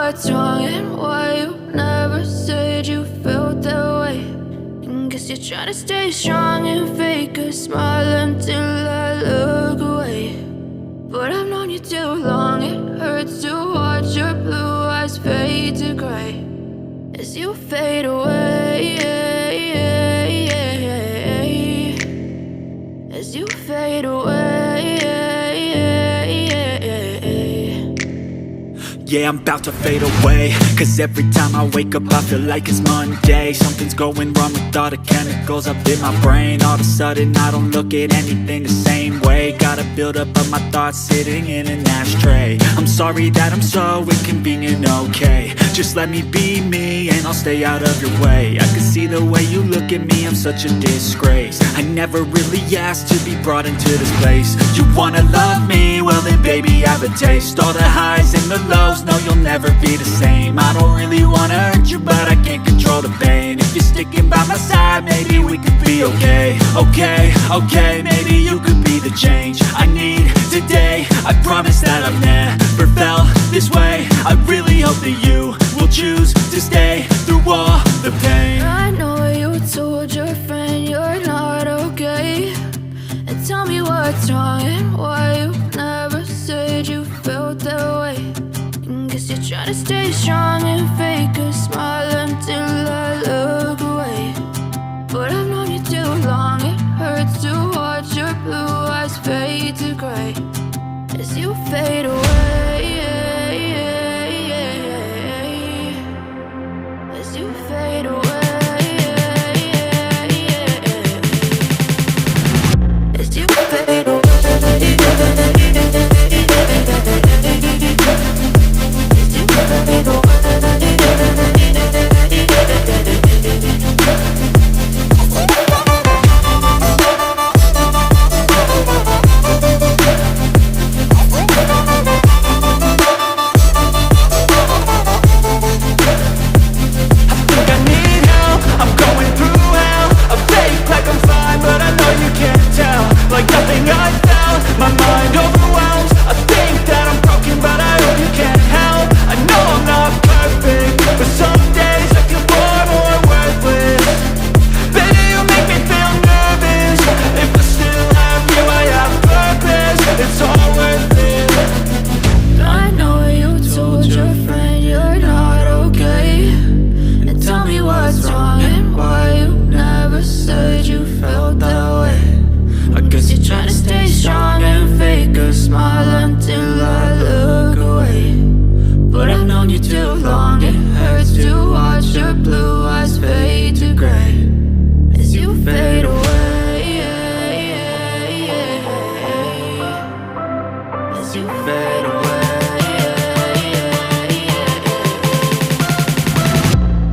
what's wrong and why you never said you felt that way. And guess you're trying to stay strong and fake a smile until I look away. But I've known you too long, it hurts to watch your blue eyes fade to gray as you fade away, as you fade away. Yeah, I'm about to fade away, cause every time I wake up I feel like it's Monday. Something's going wrong with all the chemicals up in my brain. All of a sudden I don't look at anything the same way. Got a buildup of my thoughts sitting in an ashtray. I'm sorry that I'm so inconvenient, okay. Just let me be me and I'll stay out of your way. I can see the way you look at me, I'm such a disgrace. I never really asked to be brought into this place. You wanna love me? Well then baby I have a taste. All the highs and the lows, no you'll never be the same. I don't really wanna hurt you but I can't control the pain. If you're sticking by my side maybe we could be okay. Okay, maybe you could be the change I need today. I promise that I've never felt this way. I really hope that you will choose to stay through all the pain. I know you told your friend you're not okay, and tell me what's wrong and why you never said you felt that way. And guess you're trying to stay strong and fake a smile until I look away. But I've known you too long, it hurts to watch your blue eyes fade to gray as you fade away, as you fade away, as you fade away.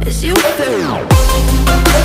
As you fade away.